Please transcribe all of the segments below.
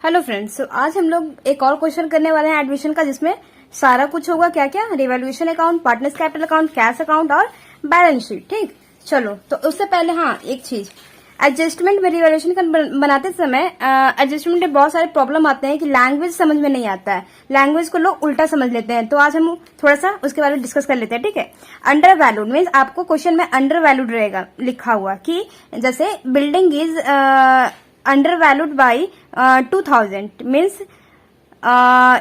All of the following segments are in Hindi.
हेलो फ्रेंड्स, तो आज हम लोग एक और क्वेश्चन करने वाले हैं एडमिशन का, जिसमें सारा कुछ होगा। क्या क्या? Revaluation account, partners capital account, cash account और बैलेंस शीट। ठीक, चलो। तो उससे पहले एक चीज, एडजस्टमेंट में रिवैल्यूएशन बनाते समय एडजस्टमेंट में बहुत सारे प्रॉब्लम आते हैं कि लैंग्वेज समझ में नहीं आता है, लैंग्वेज को लोग उल्टा समझ लेते हैं। तो आज हम थोड़ा सा उसके बारे में डिस्कस कर लेते हैं। ठीक है। अंडर वैल्यूड मीन्स आपको क्वेश्चन में अंडर वैल्यूड रहेगा लिखा हुआ कि जैसे building is under valued by 2000 means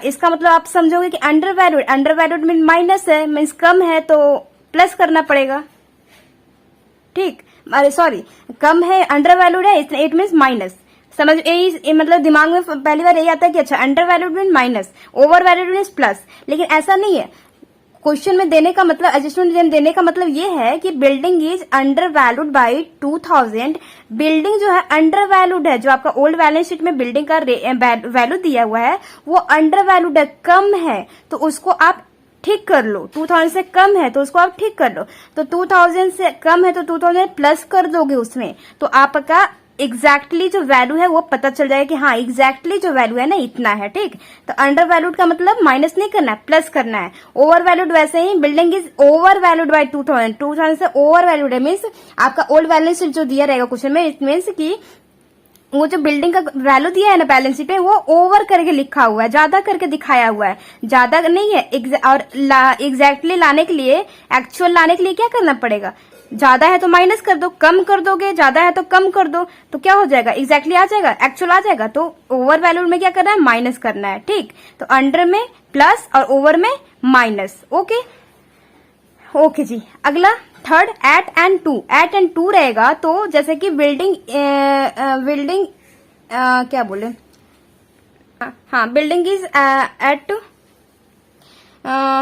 इसका मतलब आप समझोगे कि अंडर वैल्यूड मीन माइनस है, मीन्स कम है तो प्लस करना पड़ेगा। ठीक, अरे सॉरी, कम है, अंडर वैल्यूड है, इट मीन्स माइनस। समझ, यही मतलब दिमाग में पहली बार यही आता है कि अच्छा under valued mean minus, over valued means plus. लेकिन ऐसा नहीं है। क्वेश्चन में देने का मतलब, एडजस्टमेंट देने का मतलब ये है कि building is under valued by 2000। Building जो है अंडर वैल्यूड है, जो आपका ओल्ड बैलेंस शीट में बिल्डिंग का वैल्यू दिया हुआ है वो अंडर वैल्यूड है, कम है, तो उसको आप ठीक कर लो। 2000 से कम है तो उसको आप ठीक कर लो। तो 2000 से कम है तो 2000 प्लस कर दोगे उसमें, तो आपका एग्जैक्टली जो वैल्यू है वो पता चल जाएगा कि हाँ एग्जैक्टली जो वैल्यू है ना इतना है। ठीक, तो अंडर वैल्यूड का मतलब माइनस नहीं करना है, प्लस करना है। ओवर वैल्यूड वैसे ही, building is over valued by 2000 से ओवर वैल्यूड है, मीन्स आपका ओल्ड बैलेंस शीट जो दिया रहेगा क्वेश्चन में, इट मीन्स की वो जो बिल्डिंग का वैल्यू दिया है ना बैलेंस शीट में, वो ओवर करके लिखा हुआ है, ज्यादा करके दिखाया हुआ है, ज्यादा नहीं है। और एग्जैक्टली लाने के लिए, एक्चुअल लाने के लिए क्या करना पड़ेगा? ज्यादा है तो माइनस कर दो, कम कर दोगे, ज्यादा है तो कम कर दो, तो क्या हो जाएगा? एग्जैक्टली आ जाएगा, एक्चुअल आ जाएगा। तो ओवर वैल्यूड में क्या करना है? माइनस करना है। ठीक, तो अंडर में प्लस और ओवर में माइनस। ओके ओके जी। अगला थर्ड, एट एंड टू रहेगा। तो जैसे कि बिल्डिंग क्या बोले, हाँ building is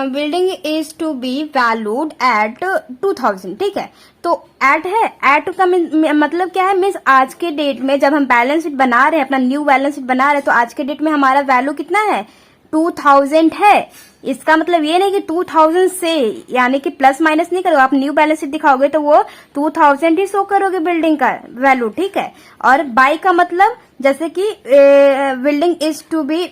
building is to be valued at 2000। ठीक है, तो एट है, एट का मतलब क्या है? मीन्स आज के डेट में जब हम बैलेंस शीट बना रहे हैं, अपना न्यू बैलेंस शीट बना रहे हैं, तो आज के डेट में हमारा वैल्यू कितना है? 2000 है। इसका मतलब ये नहीं कि 2000 से, यानी कि प्लस माइनस नहीं करोगे। आप न्यू बैलेंस शीट दिखाओगे तो वो 2000 ही शो करोगे बिल्डिंग का वैल्यू। ठीक है, और बाई का मतलब जैसे कि building is to be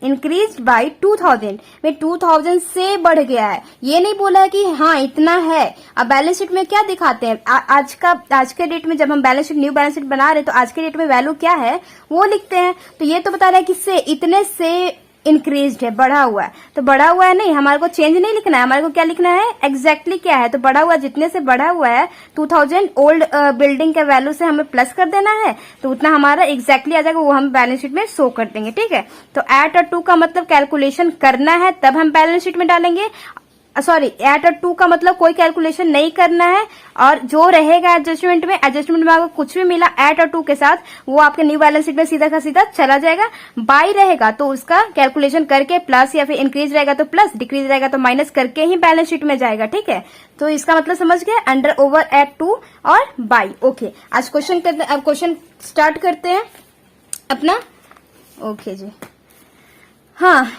increase by 2000 में 2000 से बढ़ गया है, ये नहीं बोला है कि हाँ इतना है। अब बैलेंस शीट में क्या दिखाते हैं? आज के डेट में जब हम balance sheet, new balance sheet बना रहे हैं, तो आज के डेट में वैल्यू क्या है वो लिखते हैं। तो ये तो बता रहा है कि से, इतने से इंक्रीज है, बढ़ा हुआ है। तो बढ़ा हुआ है नहीं, हमारे को चेंज नहीं लिखना है, हमारे को क्या लिखना है? एग्जैक्टली क्या है? तो बढ़ा हुआ, जितने से बढ़ा हुआ है 2000 ओल्ड बिल्डिंग के वैल्यू से हमें प्लस कर देना है, तो उतना हमारा एग्जैक्टली आ जाएगा, वो हम बैलेंस शीट में शो कर देंगे। ठीक है, तो एट और टू का मतलब कैलकुलेशन करना है, तब हम बैलेंस शीट में डालेंगे। सॉरी, एट और टू का मतलब कोई कैलकुलेशन नहीं करना है, और जो रहेगा एडजस्टमेंट में आपको कुछ भी मिला एट और टू के साथ, वो आपके न्यू बैलेंस शीट में सीधा का सीधा चला जाएगा। बाई रहेगा तो उसका कैलकुलेशन करके प्लस, या फिर इंक्रीज रहेगा तो प्लस, डिक्रीज रहेगा तो माइनस करके ही बैलेंस शीट में जाएगा। ठीक है, तो इसका मतलब समझ गए, अंडर, ओवर, एट, टू और बाई। ओके, आज क्वेश्चन करते हैं, अब क्वेश्चन स्टार्ट करते हैं अपना। ओके जी, हाँ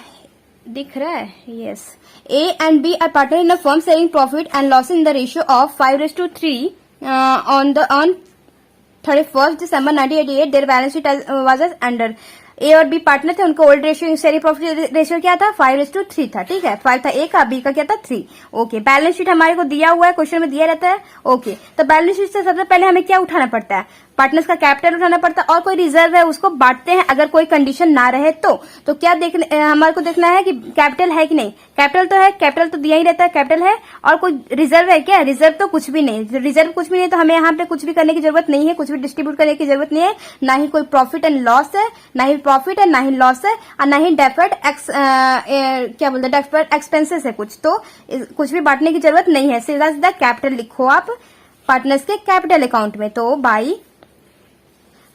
दिख रहा है, yes. A and B are partner in a firm sharing profit and loss in the ratio of 5:3 on 31st December 1988. Their balance sheet was as under. ए और बी पार्टनर थे, उनका old ratio, sharing profit ratio क्या था? 5:3 था। ठीक है, 5 था ए का, बी का क्या था? 3। ओके, बैलेंस शीट हमारे को दिया हुआ है, क्वेश्चन में दिया रहता है। ओके, तो बैलेंस शीट से सबसे पहले हमें क्या उठाना पड़ता है? पार्टनर्स का कैपिटल उठाना पड़ता है, और कोई रिजर्व है उसको बांटते हैं अगर कोई कंडीशन ना रहे तो क्या हमारे को देखना है कि कैपिटल है कि नहीं। कैपिटल तो है, कैपिटल तो दिया ही रहता है, कैपिटल है। और कोई रिजर्व है क्या? रिजर्व तो कुछ भी नहीं, रिजर्व कुछ भी नहीं, तो हमें यहाँ पे कुछ भी करने की जरूरत नहीं है, कुछ भी डिस्ट्रीब्यूट करने की जरूरत नहीं है। ना ही कोई प्रॉफिट एंड लॉस है, ना ही प्रॉफिट है, ना ही लॉस है, और ना ही डेफर्ड क्या बोलते हैं, डेफर्ड एक्सपेंसेस है कुछ, तो कुछ भी बांटने की जरूरत नहीं है। सीधा सीधा कैपिटल लिखो आप पार्टनर्स के कैपिटल अकाउंट में। तो बाई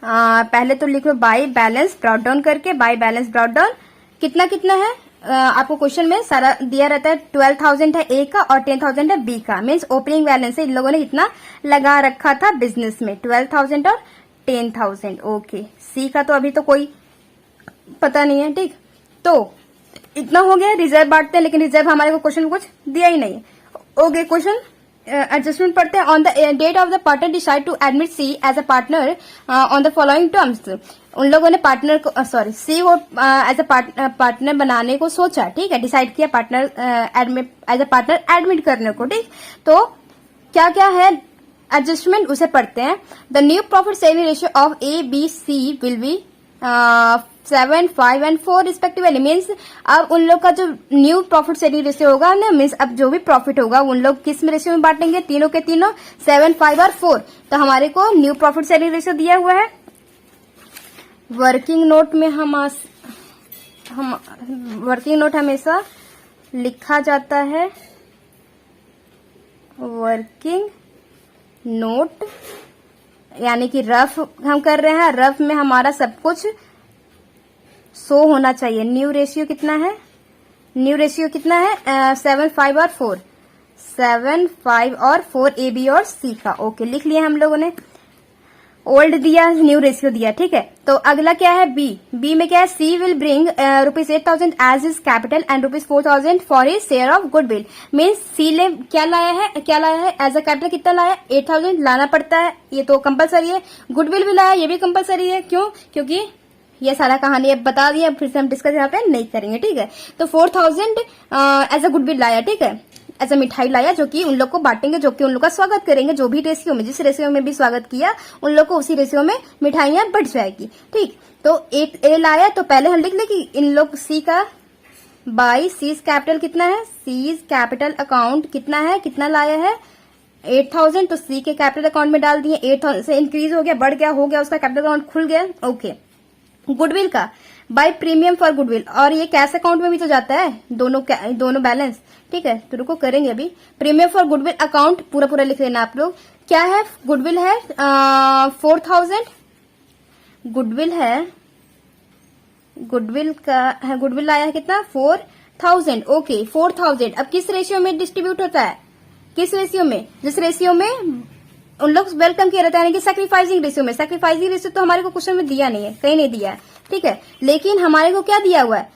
पहले तो लिखो बाई बैलेंस ब्रॉट डाउन करके, बाई बैलेंस ब्रॉट डाउन कितना कितना है आपको क्वेश्चन में सारा दिया रहता है। 12,000 है ए का और 10,000 है बी का, मीन्स ओपनिंग बैलेंस है, इन लोगों ने इतना लगा रखा था बिजनेस में, 12,000 और 10,000। ओके, सी का तो अभी तो कोई पता नहीं है। ठीक, तो इतना हो गया। रिजर्व बांटते हैं, लेकिन रिजर्व हमारे को क्वेश्चन में कुछ दिया ही नहीं। ओके, क्वेश्चन एडजस्टमेंट पढ़ते हैं। On the date of the partner decide to admit C as a partner on the following terms. उन लोगों ने पार्टनर को सॉरी सी को एज अ पार्टनर बनाने को सोचा, ठीक है, डिसाइड किया partner as a partner admit करने को, ठीक। तो क्या क्या है एडजस्टमेंट उसे पढ़ते हैं। The new profit sharing ratio of A B C will be 7, 5 and 4 respectively. Means अब उन लोग का जो न्यू प्रॉफिट शेयरिंग रेशियो होगा ना, मीन्स अब जो भी प्रॉफिट होगा उन लोग किस में रेशियो में बांटेंगे, तीनों के तीनों 7, 5 और 4। तो हमारे को न्यू प्रॉफिट शेयरिंग रेशियो दिया हुआ है। वर्किंग नोट में हम वर्किंग नोट हमेशा लिखा जाता है वर्किंग नोट, यानी कि रफ हम कर रहे हैं, रफ में हमारा सब कुछ शो होना चाहिए। न्यू रेशियो कितना है, न्यू रेशियो कितना है 7, 5 और 4, 7, 5 और 4 ए बी और सी का। ओके, लिख लिया हम लोगों ने। ओल्ड दिया, न्यू रेशियो दिया, ठीक है। तो अगला क्या है बी। बी में क्या है, C will bring ₹8,000 as his capital and ₹4,000 for his share of goodwill. Means C ने क्या लाया है एज अ कैपिटल कितना लाया, 8,000 लाना पड़ता है, ये तो कंपलसरी है। गुडविल भी लाया, ये भी कंपलसरी है। क्यों, क्योंकि ये सारा कहानी अब बता दिया, फिर से हम डिस्कस यहाँ पे नहीं करेंगे, ठीक है। तो 4,000 एज अ गुडविल लाया, ठीक है, एज अ मिठाई लाया, जो कि उन लोग को बांटेंगे, जो कि उन लोग का स्वागत करेंगे, जो भी रेशियो में, जिस रेशियो में भी स्वागत किया उन लोग को उसी रेशियो में मिठाइयां बढ़ जाएगी, ठीक। तो ए लाया, तो पहले हम लिख ले कि इन लोग सी का बाई सीज कैपिटल कितना है, सीज कैपिटल अकाउंट कितना है, कितना लाया है 8,000, तो सी के कैपिटल अकाउंट में डाल दिए। 8,000 से इंक्रीज हो गया, बढ़ गया, हो गया, उसका कैपिटल अकाउंट खुल गया। ओके, गुडविल का बाय प्रीमियम फॉर गुडविल, और ये कैश अकाउंट में भी तो जाता है, दोनों बैलेंस, ठीक है। तो रुको करेंगे अभी। प्रीमियम फॉर गुडविल अकाउंट पूरा लिख लेना आप लोग। क्या है, गुडविल है 4,000, गुडविल है, गुडविल आया है कितना 4,000। ओके, 4,000 अब किस रेशियो में डिस्ट्रीब्यूट होता है, किस रेशियो में, जिस रेशियो में उन लोग वेलकम किया रहता है, यानी कि सैक्रिफाइसिंग रेशियो में। सैक्रिफाइसिंग रेशियो तो हमारे को क्वेश्चन में दिया नहीं है, कहीं नहीं दिया है, ठीक है। लेकिन हमारे को क्या दिया हुआ है,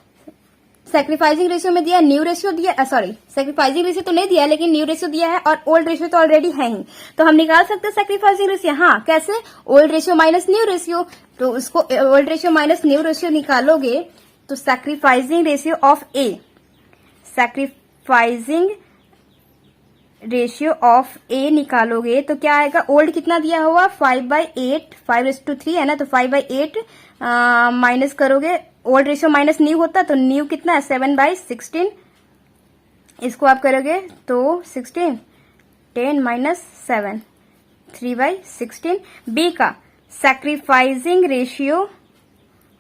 सैक्रिफाइसिंग रेशियो में दिया, न्यू रेशियो दिया, सॉरी सैक्रिफाइसिंग रेशियो तो नहीं दिया, लेकिन न्यू रेशियो दिया है, और ओल्ड रेशियो तो ऑलरेडी है ही। तो हम निकाल सकते हैं सैक्रिफाइसिंग रेशियो। हाँ, कैसे, old ratio minus new ratio. तो उसको old ratio minus new ratio निकालोगे तो sacrificing ratio of A, sacrificing ratio of A निकालोगे तो क्या आएगा, ओल्ड कितना दिया हुआ 5/8, 5:3 है ना, तो 5/8 माइनस करोगे, ओल्ड रेशियो माइनस न्यू होता, तो न्यू कितना है 7/16, इसको आप करोगे तो 16, 10 माइनस 7, 3/16। बी का सैक्रिफाइसिंग रेशियो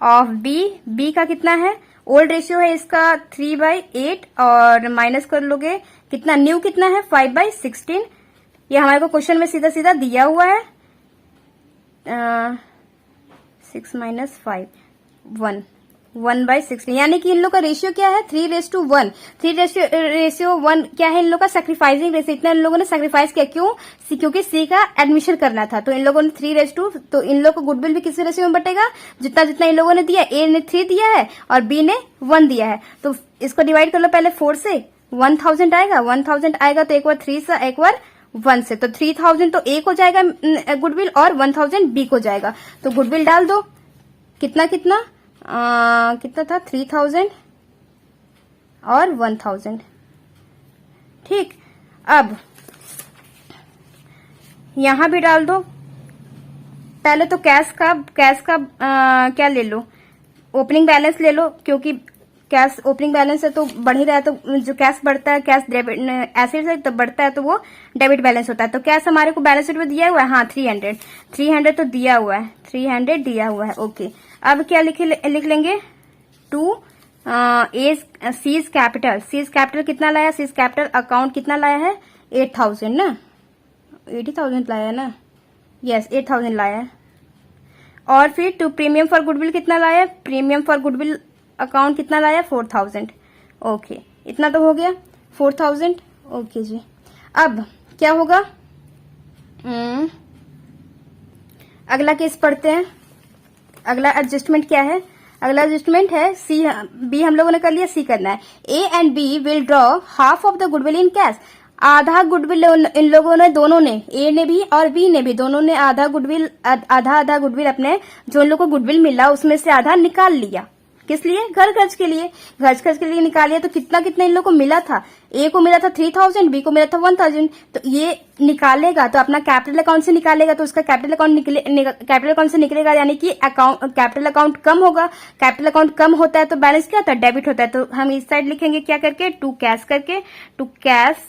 ऑफ बी का कितना है, ओल्ड रेशियो है इसका 3/8, और माइनस कर लोगे कितना, न्यू कितना है 5/16। ये हमारे को क्वेश्चन में सीधा सीधा दिया हुआ है। 6 माइनस 5, 1/16, यानी कि इन लोग का रेशियो क्या है 3:1। 3:1 क्या है इन लोग का, सैक्रिफाइसिंग रेशियो। इतना इन लोगों ने सैक्रिफाइस किया, क्यों, क्योंकि सी का एडमिशन करना था, तो इन लोगों ने 3:2। तो इन लोग को गुडविल भी किस रेशियो में बटेगा, जितना जितना इन लोगों ने दिया, ए ने 3 दिया है और बी ने 1 दिया है, तो इसको डिवाइड कर लो पहले 4 से, 1,000 आएगा, 1,000 आएगा, तो एक बार 3 से एक बार 1 से, तो 3,000 तो ए को जाएगा गुडविल, और 1,000 बी को जाएगा। तो गुडविल डाल दो, कितना कितना कितना था 3,000 और 1,000, ठीक। अब यहां भी डाल दो। पहले तो कैश का क्या ले लो, ओपनिंग बैलेंस ले लो, क्योंकि कैश ओपनिंग बैलेंस है तो बढ़ ही रहा है, तो जो कैश बढ़ता है, कैश डेबिट एसेट है तो बढ़ता है, तो वो डेबिट बैलेंस होता है। तो कैश हमारे को बैलेंस शीट में दिया हुआ है, हाँ 300 तो दिया हुआ है, 300 दिया हुआ है। ओके, अब क्या लिख लेंगे, टू सीज कैपिटल कितना लाया, सीज कैपिटल अकाउंट कितना लाया है 8,000 ना, 80,000 लाया है ना, यस 8,000 लाया है। और फिर टू प्रीमियम फॉर गुडविल कितना लाया, प्रीमियम फॉर गुडविल अकाउंट कितना लाया 4,000। ओके, इतना तो हो गया 4,000। ओके जी, अब क्या होगा, अगला केस पढ़ते हैं। अगला एडजस्टमेंट क्या है, अगला एडजस्टमेंट है बी हम लोगों ने कर लिया, सी करना है। A and B will draw half of the goodwill in cash. आधा गुडविल इन लोगों ने, दोनों ने, ए ने भी और बी ने भी, दोनों ने आधा गुडविल, आधा गुडविल अपने जो इन लोगों को गुडविल मिला उसमें से आधा निकाल लिया। किस लिए? घर खर्च के लिए। घर खर्च के लिए निकालिए तो कितना कितना इन लोगों को मिला था? ए को मिला था 3000, बी को मिला था 1000। तो ये निकालेगा तो अपना कैपिटल अकाउंट से निकालेगा, तो उसका कैपिटल अकाउंट से निकलेगा, यानी कि कैपिटल अकाउंट कम होगा। कैपिटल अकाउंट कम होता है तो बैलेंस क्या होता है? डेबिट होता है। तो हम इस साइड लिखेंगे क्या करके? टू कैश करके, टू कैश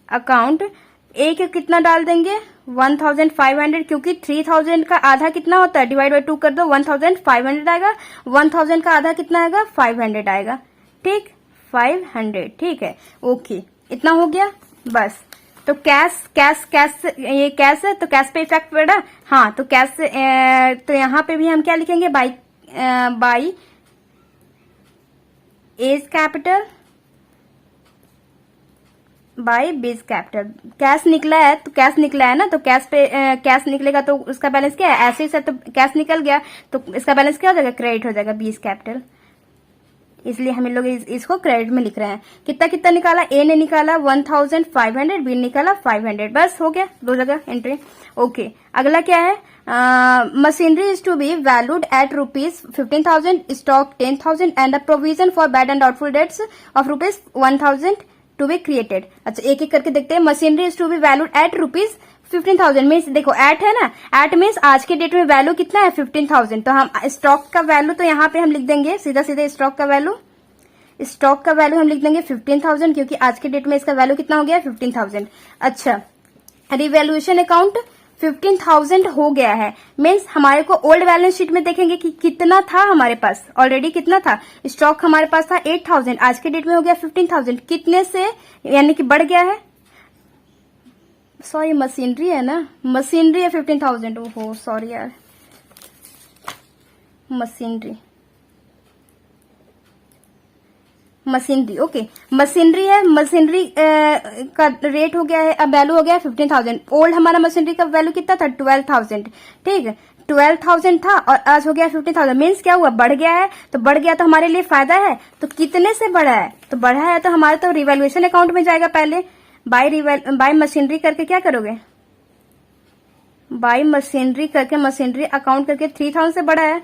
अकाउंट। ए के कितना डाल देंगे? 1500, क्योंकि 3000 का आधा कितना होता है? डिवाइड बाई 2 कर दो, 1500 आएगा। 1000 का आधा कितना आएगा? 500 आएगा। ठीक, 500। ठीक है, ओके, इतना हो गया बस। तो कैश कैश कैश ये कैश है तो कैश पे इफेक्ट पड़ा। हाँ, तो कैश तो यहाँ पे भी हम क्या लिखेंगे? By as capital by base capital. Cash निकला है तो कैश निकला है ना, तो कैश पे कैश निकलेगा तो उसका बैलेंस क्या है? एसेट्स है तो कैश निकल गया तो इसका बैलेंस क्या हो जाएगा? क्रेडिट हो जाएगा, बेस कैपिटल। इसलिए हम लोग इसको क्रेडिट में लिख रहे हैं। कितना कितना निकाला? ए ने निकाला 1500, बी ने निकाला 500। बस हो गया, दो जगह एंट्री। ओके, अगला क्या है? Machinery is to be valued at ₹15,000, stock 10,000 and the provision for bad and doubtful debts of ₹1,000 to be created. अच्छा, एक एक करके देखते हैं। Machinery is to be valued at ₹15,000 means, देखो एट है ना, एट मीन्स आज के डेट में वैल्यू कितना है? 15,000। तो हम स्टॉक का वैल्यू तो यहाँ पे हम लिख देंगे सीधा सीधा। स्टॉक का वैल्यू हम लिख देंगे 15,000, क्योंकि आज के डेट में इसका वैल्यू कितना हो गया? 15,000। अच्छा, रिवैल्यूएशन अकाउंट 15,000 हो गया है, मीन्स हमारे को ओल्ड बैलेंस शीट में देखेंगे कि कितना था हमारे पास। ऑलरेडी कितना था? स्टॉक हमारे पास था 8,000, आज के डेट में हो गया 15,000। कितने से, यानी कि बढ़ गया है। सॉरी, मशीनरी है ना, मशीनरी है 15,000। ओहो सॉरी यार, मशीनरी ओके, मशीनरी है। मशीनरी का रेट हो गया है, अब वैल्यू हो गया है 15,000। ओल्ड हमारा मशीनरी का वैल्यू कितना था? 12,000। ठीक है, 12,000 था और आज हो गया 15,000। मीन्स क्या हुआ? बढ़ गया है। तो बढ़ गया तो हमारे लिए फायदा है। तो कितने से बढ़ा है? तो बढ़ा है तो हमारे तो रिवैल्यूएशन अकाउंट में जाएगा पहले। बाय मशीनरी करके क्या करोगे? बाय मशीनरी करके, मशीनरी अकाउंट करके 3,000 से बढ़ा है।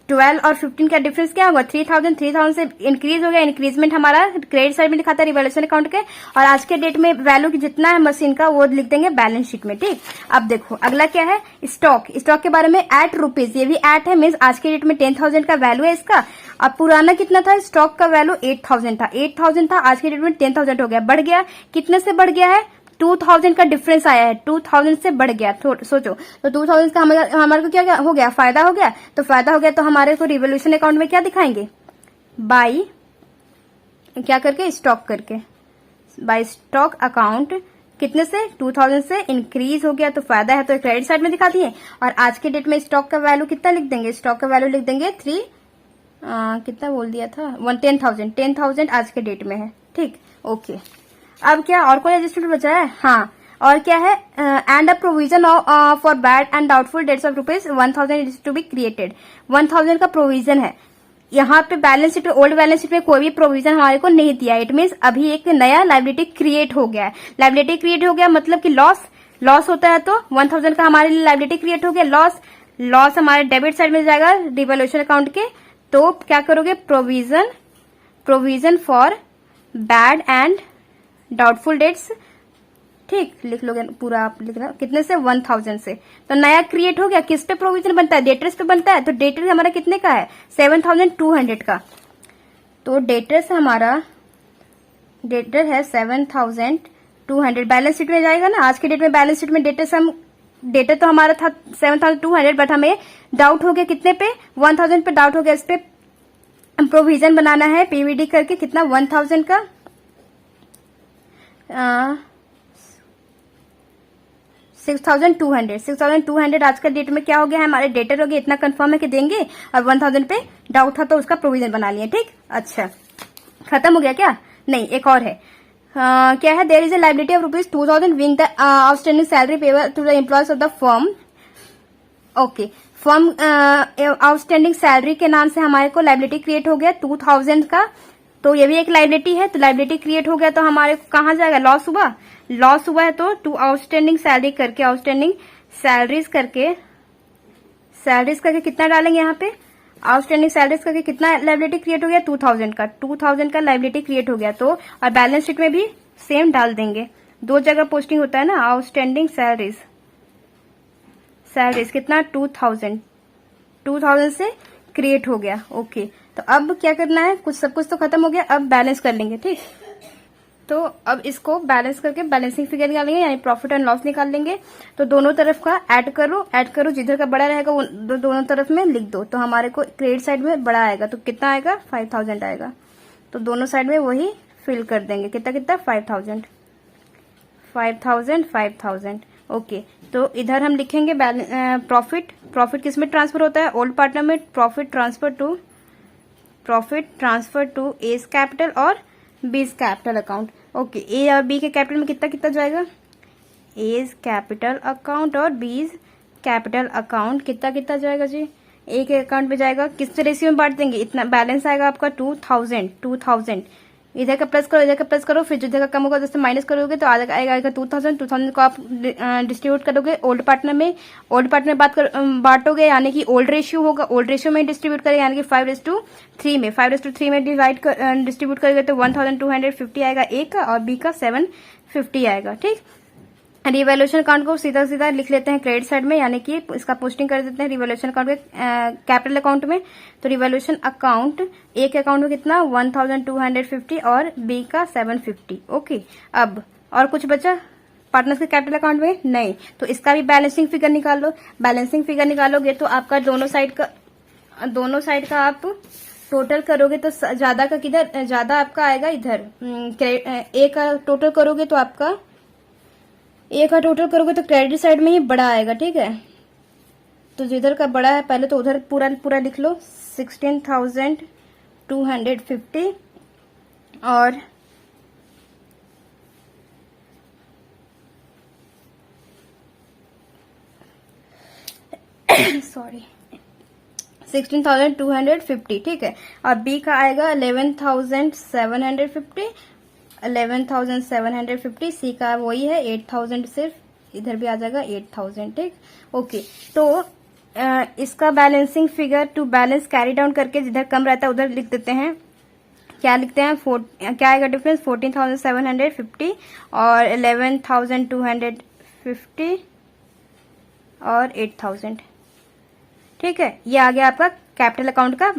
12 और 15 का डिफरेंस क्या होगा? 3,000 से इंक्रीज हो गया। इंक्रीजमेंट हमारा क्रेडिट साइड में लिखा था रिवैल्यूएशन अकाउंट के, और आज के डेट में वैल्यू जितना है मशीन का वो लिख देंगे बैलेंस शीट में। ठीक, अब देखो अगला क्या है? स्टॉक के बारे में एट रुपीज, ये भी एट है, मीन्स आज के डेट में 10,000 का वैल्यू है इसका। अब पुराना कितना था? स्टॉक का वैल्यू 8,000 था। 8,000 था, आज के डेट में 10,000 हो गया। बढ़ गया, कितने से बढ़ गया है? 2,000 का डिफरेंस आया है, 2,000 से बढ़ गया। सोचो, तो 2,000 का हमारे को क्या हो गया? फायदा हो गया। तो फायदा हो गया तो हमारे को रिवैल्यूएशन अकाउंट में क्या दिखाएंगे? बाई क्या करके? स्टॉक करके। बाई स्टॉक अकाउंट कितने से? 2,000 से इंक्रीज हो गया तो फायदा है, तो क्रेडिट साइड में दिखा दिए। और आज के डेट में स्टॉक का वैल्यू कितना लिख देंगे? स्टॉक का वैल्यू लिख देंगे कितना बोल दिया था? 10,000 आज के डेट में है। ठीक, ओके। अब क्या और कोई एडजस्टमेंट बचा है? हाँ, और क्या है? And a provision for bad and doubtful debts of ₹1,000 is to be created. 1,000 का प्रोविजन है यहाँ पे। Balance sheet, old balance sheet में कोई भी प्रोविजन हमारे को नहीं दिया। इट मीन्स अभी एक नया लायबिलिटी क्रिएट हो गया है। लायबिलिटी क्रिएट हो गया मतलब कि लॉस होता है, तो 1,000 का हमारे लिए लायबिलिटी क्रिएट हो गया। लॉस हमारे डेबिट साइड में जाएगा रिवैल्यूएशन अकाउंट के। तो क्या करोगे? Provision for bad and doubtful dates. ठीक, लिख लोगे पूरा आप लिखना। कितने से? 1,000 से। तो नया क्रिएट हो गया। किस पे प्रोविजन बनता है? डेटर्स पे बनता है। तो डेटर्स हमारा कितने का है? 7,200 का। तो डेटर्स हमारा डेटर है 7,200। बैलेंस शीट में जाएगा ना। आज के डेट में बैलेंस शीट में डेटर तो हमारा था 7,200, बट हमें डाउट हो गया कितने पे? 1,000 पे डाउट हो गया। इस पे प्रोविजन बनाना है पीवीडी करके। कितना? 1,000 का 6,200 आज का डेट में क्या हो गया है? हमारे डेटर हो गए। इतना कंफर्म है कि देंगे, और 1,000 पे डाउट था तो उसका प्रोविजन बना लिया। ठीक, अच्छा, खत्म हो गया क्या? नहीं, एक और है। क्या है? There is a liability of ₹2,000 being the outstanding salary payable to the employees of the firm. Okay, firm outstanding salary के नाम से हमारे को लायबिलिटी क्रिएट हो गया 2,000 का। तो तो ये भी एक लाइबिलिटी है, तो लाइबिलिटी क्रिएट हो गया तो हमारे को कहाँ जाएगा, लॉस हुआ, लॉस हुआ है तो टू आउटस्टैंडिंग सैलरी करके, आउटस्टैंडिंग सैलरीज करके कितना डालेंगे यहाँ पे, आउटस्टैंडिंग सैलरीज करके कितना लाइबिलिटी क्रिएट हो गया, 2000 का, 2000 का लाइबिलिटी क्रिएट हो गया। तो और बैलेंस शीट में भी सेम डाल देंगे, दो जगह पोस्टिंग होता है ना, आउटस्टैंडिंग सैलरीज कितना 2000 से क्रिएट हो गया। ओके, तो अब क्या करना है, सब कुछ तो खत्म हो गया, अब बैलेंस कर लेंगे। ठीक, तो अब इसको बैलेंस करके बैलेंसिंग फिगर निकालेंगे, यानी प्रॉफिट एंड लॉस निकाल लेंगे। तो दोनों तरफ का ऐड करो, जिधर का बड़ा रहेगा वो दोनों तरफ में लिख दो। तो हमारे को क्रेडिट साइड में बड़ा आएगा, तो कितना आएगा, 5000 आएगा। तो दोनों साइड में वही फिल कर देंगे, कितना 5000। ओके, तो इधर हम लिखेंगे प्रॉफिट किस में ट्रांसफर होता है, ओल्ड पार्टनर में। Profit transfer to as capital और बीज कैपिटल अकाउंट। ओके, ए और बी के कैपिटल में कितना जाएगा, एज कैपिटल अकाउंट और बीज कैपिटल अकाउंट कितना जाएगा जी, ए के अकाउंट में जाएगा। किस रेशियो में बांट देंगे, इतना बैलेंस आएगा आपका 2000। इधर का प्लस करो, फिर जिधर का कम होगा उससे माइनस करोगे तो आएगा 2000 को आप डिस्ट्रीब्यूट करोगे ओल्ड पार्टनर में बांटोगे, यानी कि ओल्ड रेशियो होगा, ओल्ड रेशियो में डिस्ट्रीब्यूट करेंगे, यानी कि 5:3 में, डिस्ट्रीब्यूट करेंगे तो 1250 आएगा ए का, और बी का 750 आएगा। ठीक, रिवैल्यूएशन अकाउंट को सीधा लिख लेते हैं क्रेडिट साइड में, यानी कि इसका पोस्टिंग कर देते हैं रिवैल्यूएशन अकाउंट के कैपिटल अकाउंट में। तो रिवैल्यूएशन अकाउंट ए के अकाउंट में कितना 1250 और बी का 750। ओके, अब और कुछ बचा पार्टनर्स के कैपिटल अकाउंट में, नहीं, तो इसका भी बैलेंसिंग फिगर निकाल लो। बैलेंसिंग फिगर निकालोगे तो आपका दोनों साइड का आप टोटल करोगे तो ज्यादा का किधर, ज्यादा आपका आएगा इधर, ए का टोटल करोगे तो आपका क्रेडिट साइड में ही बड़ा आएगा। ठीक है, तो जिधर का बड़ा है पहले तो उधर पूरा लिख लो, 16,250 और सॉरी 16,250। ठीक है, और बी का आएगा 11,750, सी का वही है 8,000, सिर्फ इधर भी आ जाएगा 8,000। ठीक, ओके, तो इसका balancing figure to balance carry down करके जिधर कम रहता है उधर लिख देते हैं। क्या लिखते हैं, क्या आएगा डिफरेंस, 14,750 और 11,250 और 8,000। ठीक है, ये आ गया आपका कैपिटल अकाउंट का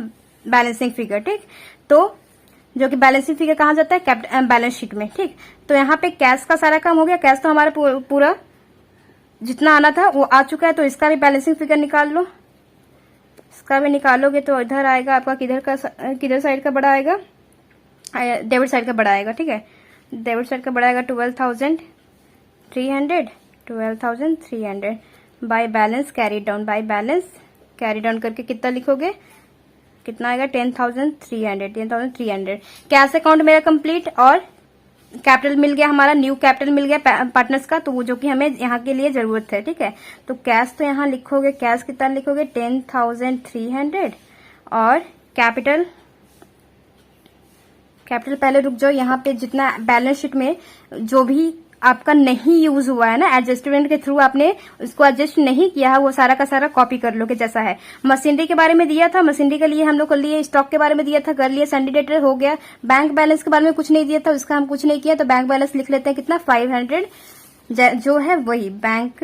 बैलेंसिंग फिगर। ठीक, तो जो कि बैलेंसिंग फिगर कहाँ जाता है, बैलेंस शीट में। ठीक, तो यहाँ पे कैश का सारा काम हो गया, कैश तो हमारा पूरा जितना आना था वो आ चुका है। तो इसका भी बैलेंसिंग फिगर निकाल लो, इसका भी निकालोगे तो इधर आएगा आपका किधर साइड का बड़ा आएगा, डेबिट साइड का बड़ा आएगा। ठीक है, डेबिट साइड का बड़ा आएगा 12,300 बाय बैलेंस कैरी डाउन करके कितना लिखोगे, कितना आएगा 10,300। कैश अकाउंट मेरा कंप्लीट और कैपिटल मिल गया, हमारा न्यू कैपिटल मिल गया पार्टनर्स का, तो वो जो कि हमें यहाँ के लिए जरूरत है। ठीक है, तो कैश तो यहाँ लिखोगे, कैश कितना लिखोगे 10,300 और कैपिटल पहले रुक जाओ, यहाँ पे जितना बैलेंस शीट में जो भी आपका नहीं यूज हुआ है ना, एडजस्टमेंट के थ्रू आपने उसको एडजस्ट नहीं किया है, वो सारा का सारा कॉपी कर लो कि जैसा है। मशीनरी के बारे में दिया था, मशीनरी के लिए हम लोग कर लिए, स्टॉक के बारे में दिया था कर लिए, संडे डेटर हो गया। बैंक बैलेंस के बारे में कुछ नहीं दिया था, उसका हम कुछ नहीं किया, तो बैंक बैलेंस लिख लेते हैं कितना 500 जो है वही बैंक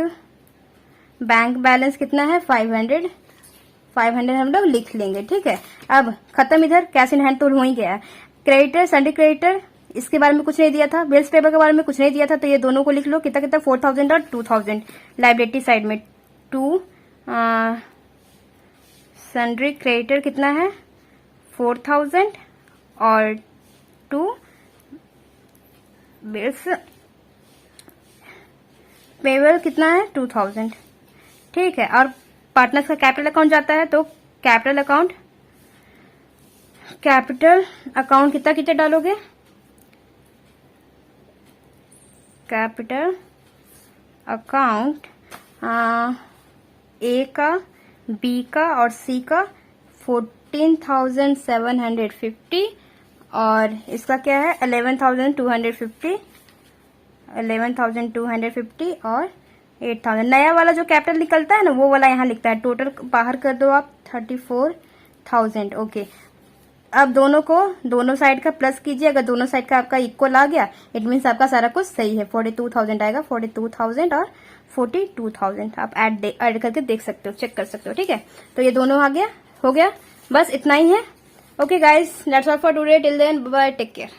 बैलेंस कितना है 500 हम लोग लिख लेंगे। ठीक है, अब खत्म, इधर कैश इन हैंड तो हो ही गया। क्रेडिटर संडे क्रेडिटर इसके बारे में कुछ नहीं दिया था, बिल्स पेपर के बारे में कुछ नहीं दिया था, तो ये दोनों को लिख लो कितना 4,000 और 2,000 लाइबिलिटी साइड में। सन्ड्री क्रेडिटर कितना है 4,000 और 2 बिल्स पेपर कितना है 2,000। ठीक है, और पार्टनर्स का कैपिटल अकाउंट जाता है, तो कैपिटल अकाउंट कितना डालोगे, कैपिटल अकाउंट ए का, बी का और सी का 14,750 और इसका क्या है 11,250 और 8,000। नया वाला जो कैपिटल निकलता है ना वो वाला यहाँ लिखता है। टोटल बाहर कर दो आप 34,000। ओके, अब दोनों साइड का प्लस कीजिए। अगर दोनों साइड का आपका इक्वल आ गया इट मीन्स आपका सारा कुछ सही है। 42,000 आएगा, 42,000 और 42,000 आप ऐड करके देख सकते हो, चेक कर सकते हो। ठीक है, तो ये दोनों आ गया, हो गया, बस इतना ही है। Okay guys, that's all for today. Till then bye, take care.